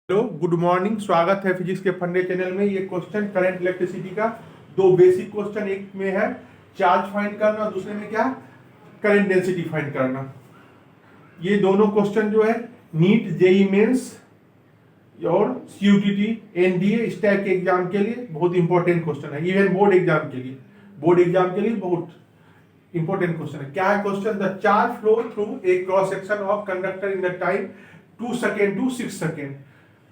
Hello good morning, स्वागत है physics के फंडे चैनल में। ये क्वेश्चन करंट इलेक्ट्रिसिटी का दो बेसिक क्वेश्चन, एक में है चार्ज फाइंड करना और दूसरे में क्या करंट डेंसिटी फाइंड करना। ये दोनों क्वेश्चन जो है नीट, जेई मेंस और सीयूटीटी, एनडीए इस टाइप के एग्जाम के लिए बहुत इंपॉर्टेंट क्वेश्चन है। इवन बोर्ड एग्जाम के लिए बहुत इंपॉर्टेंट क्वेश्चन है। क्या है question? The charge flow through a cross section of conductor in the time 2 second to 6 second.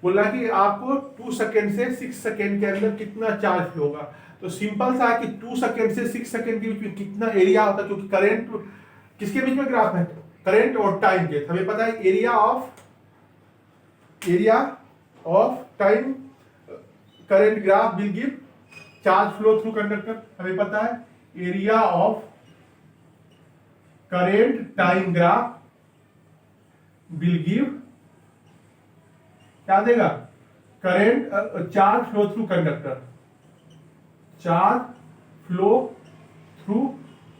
बोला कि आपको 2 सेकेंड से 6 सेकेंड के अंदर कितना चार्ज फ्लो होगा। तो सिंपल सा है कि 2 सेकेंड से 6 सेकेंड के बीच में कितना एरिया होता है, क्योंकि करंट किसके बीच में ग्राफ है, करंट और टाइम के। हमें पता है area of time current graph will give charge flow through conductor. हमें पता है area of current time graph will give क्या देगा, current charge flow through conductor, charge flow through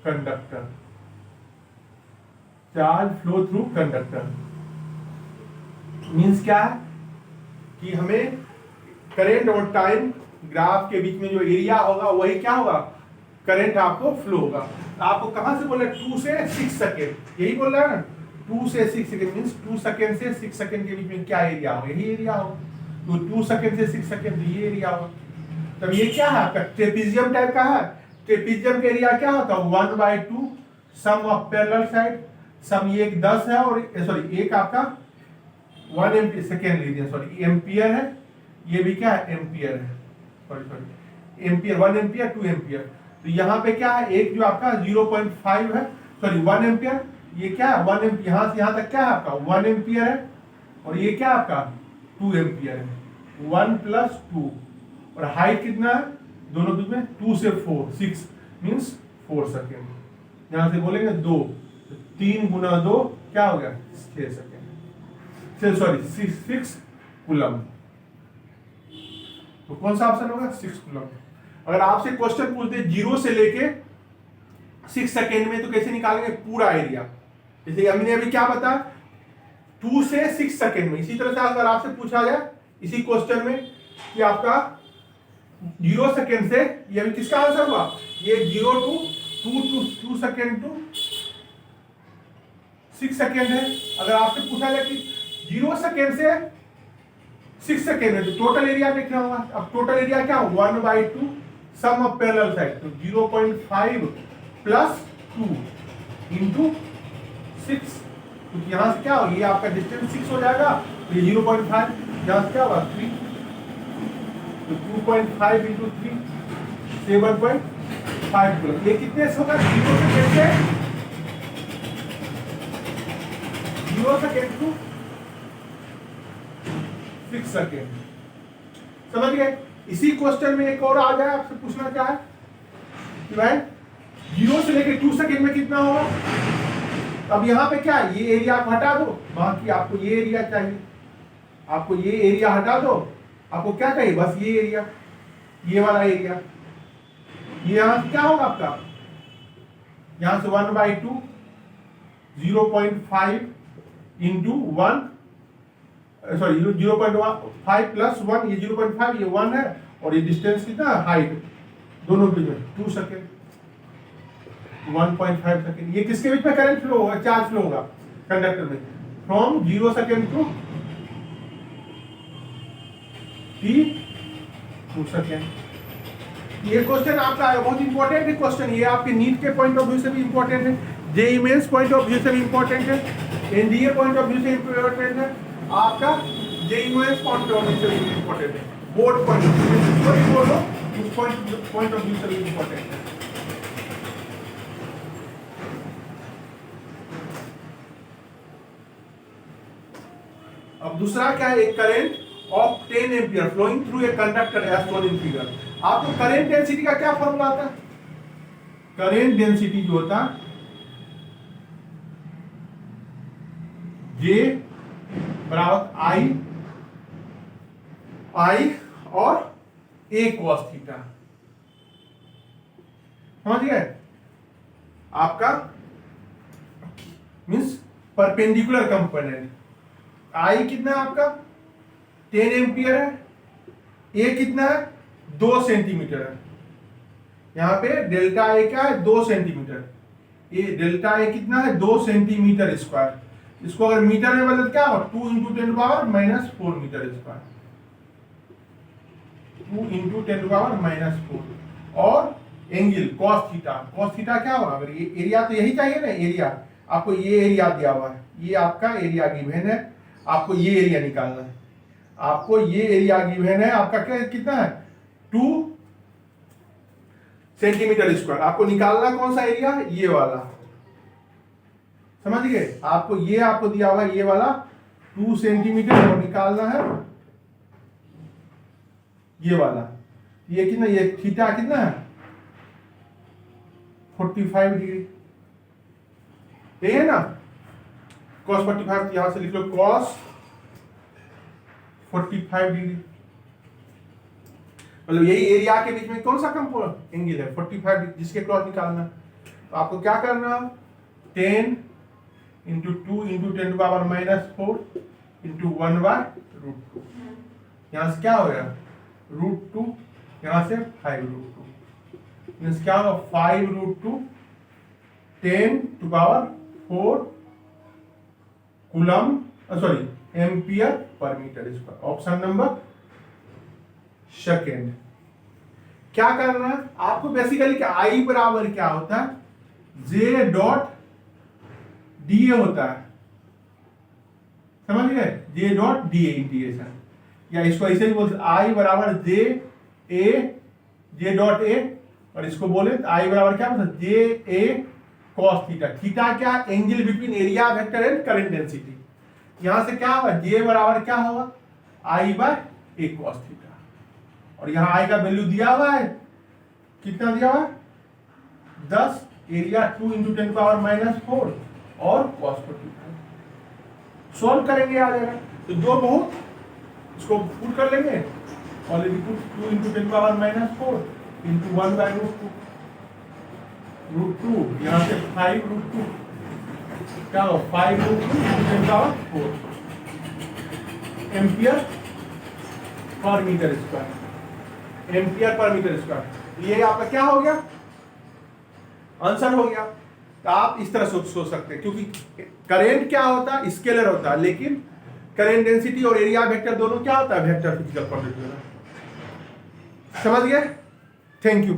conductor, charge flow through conductor. Means क्या है कि हमें current और टाइम ग्राफ के बीच में जो एरिया होगा वही क्या होगा, करंट आपको फ्लो होगा। आपको कहां से बोल रहे, 2 से 6 सेकेंड, यही बोल रहा है ना। 2 से 6 सेकेंड मींस 2 सेकेंड से 6 सेकेंड के बीच में क्या एरिया होगा, यही एरिया होगा। तो 2 सेकेंड से 6 सेकेंड ये एरिया होगा। तब ये क्या है आपका, ट्रेपीजियम टाइप का है। ट्रेपीजियम का एरिया क्या होता है, 1/2 सम ऑफ पैरेलल साइड। सम ये 10 है और सॉरी एक आपका 1 एम्पियर, सेकेंड लीजिए सॉरी एम्पियर है, ये भी क्या है एम्पियर है, सॉरी एम्पियर, 1 एम्पियर 2 एम्पियर। तो यहाँ पे क्या है, एक जो आपका 0.5 है, सॉरी 1 एम्पियर, ये क्या है 1 एम्पियर, यहाँ से यहाँ तक क्या है आपका 1 एम्पियर है, और ये क्या आपका 2 एम्पियर है, 1 + 2। और हाइट कितना है दोनों बीच में, 2 से 4, 6 मीन्स 4 सेकेंड। यहाँ से बोलेंगे 2, 3 × 2 क्या हो गया 6 सेकेंड, सॉरी 6 कूलम। तो कौन सा ऑप्शन होगा, 6 कूलम। अगर आपसे क्वेश्चन पूछ दे 0 से लेके 6 सेकेंड में, तो कैसे निकालेंगे पूरा एरिया। जैसे हमने अभी क्या बताया 2 से 6 सेकेंड में। इसी तरह से अगर आपसे पूछा जाए इसी क्वेश्चन में कि आपका 0 सेकेंड से, ये अभी किसका आंसर हुआ, ये 0 to 2 सेकेंड टू 6 सेकेंड है। अगर आपसे पूछा जाए कि 0 सेकेंड से 6 सेकेंड है, तो टोटल एरिया कितना होगा। अब टोटल एरिया क्या हो, 1/2 सम ऑफ पैरेलल साइड। तो 0.5 + 2 × 6, क्योंकि यहां से क्या होगा, ये आपका डिस्टेंस 6 हो जाएगा, तो ये 0.5 यहां से क्या होगा 3, तो 2.5 × 3 7.5 कूलम। ये कितने से होगा, 0 सेकेंड से 0 सेकेंड टू 6 सेकेंड। समझ गए। इसी क्वेश्चन में एक और आ जाए, आपसे पूछना क्या है कि भाई 0 से लेके 2 सेकेंड में कितना होगा। अब यहाँ पे क्या है, ये एरिया आप हटा दो, बाकी आपको ये एरिया चाहिए, आपको ये एरिया हटा दो, आपको क्या चाहिए, बस ये एरिया, ये वाला एरिया। ये यहाँ से क्या होगा आपका, यहाँ से 1/2 0.5 × 1, सॉरी 0.5 + 1, ये 0.5, ये 1 है, और ये डिस्टेंस कितना, हाइट दोनों के बीच में 2 सेकेंड, 1.5 सेकेंड। ये किसके बीच में करंट फ्लो होगा, चार्ज फ्लो होगा कंडक्टर में, from 0 second to T 2 second. ये क्वेश्चन आपका बहुत इंपॉर्टेंट है क्वेश्चन। ये आपके नीट के पॉइंट ऑफ व्यू से भी इंपॉर्टेंट है, JEE Mains point of view से भी इंपॉर्टेंट है, एनडीए पॉइंट ऑफ व्यू से इंपॉर्टेंट है, आपका JEE Mains point of view से भी इंपॉर्टेंट है, बोर्ड पॉइंट ऑफ व्यू, उस पॉइंट ऑफ व्यू से भी इंपॉर्टेंट है। अब दूसरा क्या है, एक current of 10 ampere flowing through a conductor as shown in figure. आपको करंट डेंसिटी का क्या फॉर्मूला आता है, करंट डेंसिटी जो होता है J = I और A cos थीटा। समझ गए, आपका मींस परपेंडिकुलर कंपोनेंट। I कितना है आपका 10 एम्पियर है, ए कितना है 2 सेंटीमीटर है, यहाँ पे डेल्टा ए क्या है 2 सेंटीमीटर, ये डेल्टा ए कितना है 2 सेंटीमीटर स्क्वायर, इसको अगर मीटर में बदल क्या होगा 2 into 10 power minus 4 metre square, 2 into 10 power minus 4। और एंगल कॉस थीटा क्या होगा, अगर ये एरिया तो यही चाहिए ना, एरिया आपको ये एरिया दिया हुआ है, ये आपका एरिया गिवन है, आपको ये एरिया निकालना है, आपको ये एरिया गिवन है, आपका क्या कितना है 2 सेंटीमीटर स्क्वायर, आपको निकालना कौन सा एरिया, ये वाला, समझ गए, आपको ये आपको दिया हुआ है ये वाला 2 सेंटीमीटर और निकालना है ये वाला, ये कितना, ये थीटा कितना है 45 डिग्री, ये है ना cos 45, यहां से लिख लो cos 45 डिग्री, मतलब यही एरिया के बीच में कौन सा कंपोनेंट एंगल है 45 डिग्री, जिसके क्रॉस निकालना। तो आपको क्या करना 10 into 2 into 10 to power minus 4 into 1 by √2, यहां से क्या हो गया √2, यहां से 5√2, मीन्स क्या होगा 5√2 10 to power 4 coulomb, sorry ampere पर metre square, option number second. क्या करना है आपको बेसिकली, क्या आई बराबर क्या होता है जे डॉट डी ए होता है, समझ गए, J dot D a integration, या इसको ऐसे भी बोलते आई बराबर जे डॉट ए, और इसको बोले आई बराबर क्या होता है जे ए कॉस थीटा, थीटा क्या angle between area vector and current density, यहां से क्या होगा जे बराबर क्या होगा आई बाय ए कॉस थीटा, और यहां आई का वैल्यू दिया हुआ है, कितना दिया हुआ है 10, एरिया 2 इंटू 10 पावर माइनस 4 और कॉस 45, सॉल्व करेंगे आ जाएगा, तो दो बहुत इसको पुट कर लेंगे, already put 2 into 10 power minus 4 into 1 by √2, यहां से 5√2 क्या हो 5√2 10 पावर 4 एम्पियर पर मीटर स्क्वायर, एम्पियर पर मीटर स्क्वायर, ये आपका क्या हो गया आंसर हो गया। तो आप इस तरह सोच सकते हैं, क्योंकि करंट क्या होता है स्केलर होता है, लेकिन करंट डेंसिटी और एरिया वेक्टर दोनों क्या होता है वेक्टर फिजिकल क्वांटिटी, समझ गए, थैंक यू।